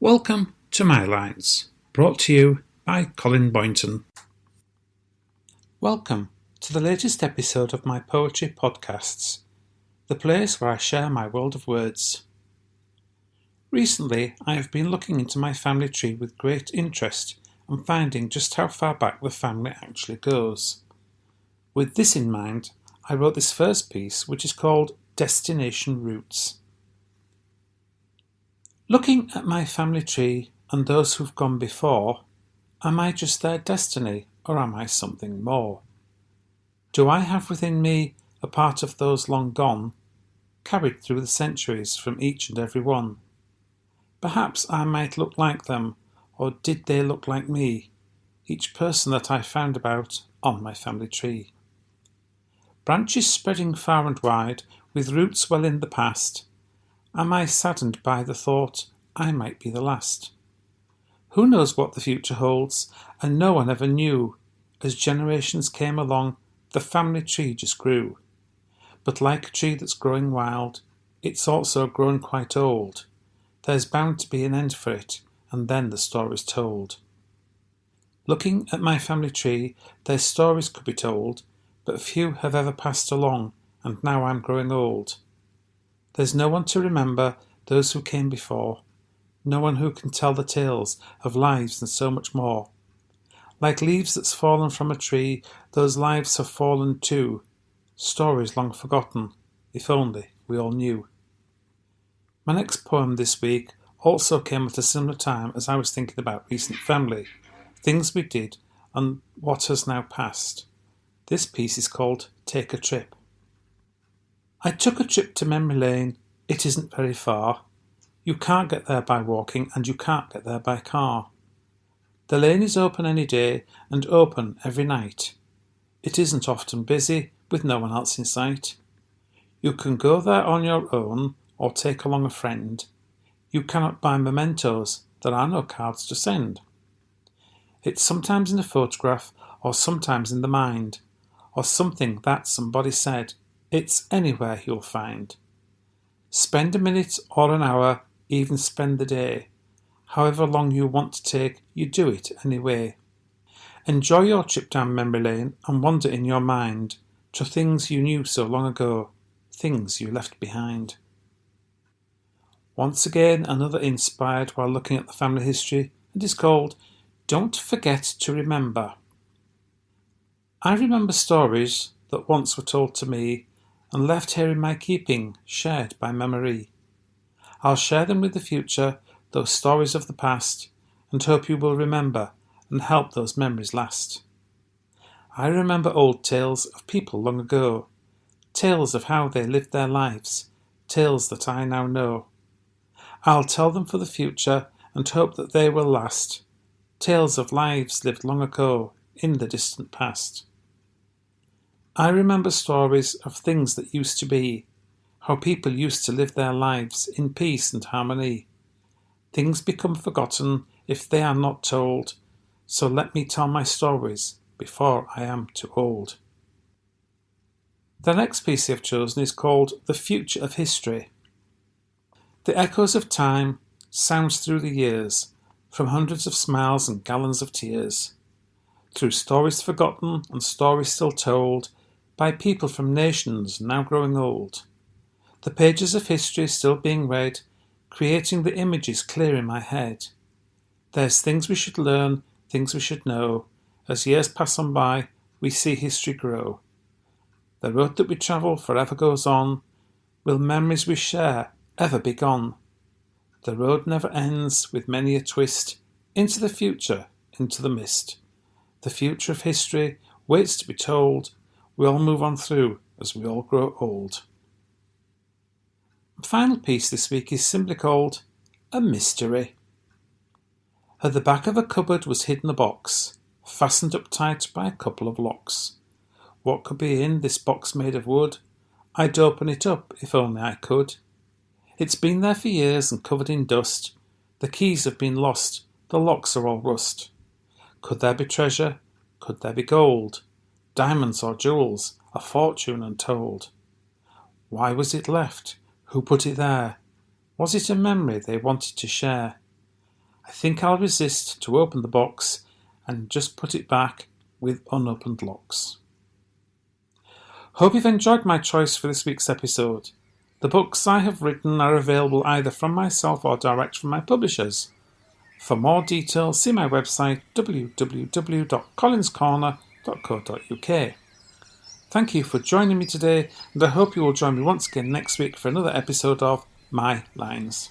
Welcome to My Lines, brought to you by Colin Boynton. Welcome to the latest episode of my poetry podcasts, the place where I share my world of words. Recently, I have been looking into my family tree with great interest and finding just how far back the family actually goes. With this in mind, I wrote this first piece, which is called Destination Roots. Looking at my family tree and those who've gone before, am I just their destiny, or am I something more? Do I have within me a part of those long gone, carried through the centuries from each and every one? Perhaps I might look like them, or did they look like me, each person that I found about on my family tree? Branches spreading far and wide, with roots well in the past, am I saddened by the thought I might be the last? Who knows what the future holds, and no one ever knew. As generations came along, the family tree just grew. But like a tree that's growing wild, it's also grown quite old. There's bound to be an end for it, and then the story's told. Looking at my family tree, their stories could be told, but few have ever passed along, and now I'm growing old. There's no one to remember those who came before, no one who can tell the tales of lives and so much more. Like leaves that's fallen from a tree, those lives have fallen too, stories long forgotten, if only we all knew. My next poem this week also came at a similar time as I was thinking about recent family, things we did and what has now passed. This piece is called Take a Trip. I took a trip to memory lane, it isn't very far. You can't get there by walking and you can't get there by car. The lane is open any day and open every night. It isn't often busy with no one else in sight. You can go there on your own or take along a friend. You cannot buy mementos, there are no cards to send. It's sometimes in a photograph or sometimes in the mind, or something that somebody said. It's anywhere you'll find. Spend a minute or an hour, even spend the day. However long you want to take, you do it anyway. Enjoy your trip down memory lane and wander in your mind to things you knew so long ago, things you left behind. Once again, another inspired while looking at the family history, and is called Don't Forget to Remember. I remember stories that once were told to me and left here in my keeping, shared by memory. I'll share them with the future, those stories of the past, and hope you will remember and help those memories last. I remember old tales of people long ago, tales of how they lived their lives, tales that I now know. I'll tell them for the future and hope that they will last, tales of lives lived long ago in the distant past. I remember stories of things that used to be, how people used to live their lives in peace and harmony. Things become forgotten if they are not told, so let me tell my stories before I am too old. The next piece I've chosen is called The Future of History. The echoes of time sounds through the years, from hundreds of smiles and gallons of tears, through stories forgotten and stories still told, by people from nations now growing old. The pages of history still being read, creating the images clear in my head. There's things we should learn, things we should know. As years pass on by, we see history grow. The road that we travel forever goes on. Will memories we share ever be gone? The road never ends with many a twist, into the future, into the mist. The future of history waits to be told. We all move on through as we all grow old. The final piece this week is simply called A Mystery. At the back of a cupboard was hidden a box, fastened up tight by a couple of locks. What could be in this box made of wood? I'd open it up if only I could. It's been there for years and covered in dust. The keys have been lost, the locks are all rust. Could there be treasure? Could there be gold? Diamonds or jewels, a fortune untold. Why was it left? Who put it there? Was it a memory they wanted to share? I think I'll resist to open the box and just put it back with unopened locks. Hope you've enjoyed my choice for this week's episode. The books I have written are available either from myself or direct from my publishers. For more details, see my website www.collinscorner.co.uk. Thank you for joining me today, and I hope you will join me once again next week for another episode of My Lines.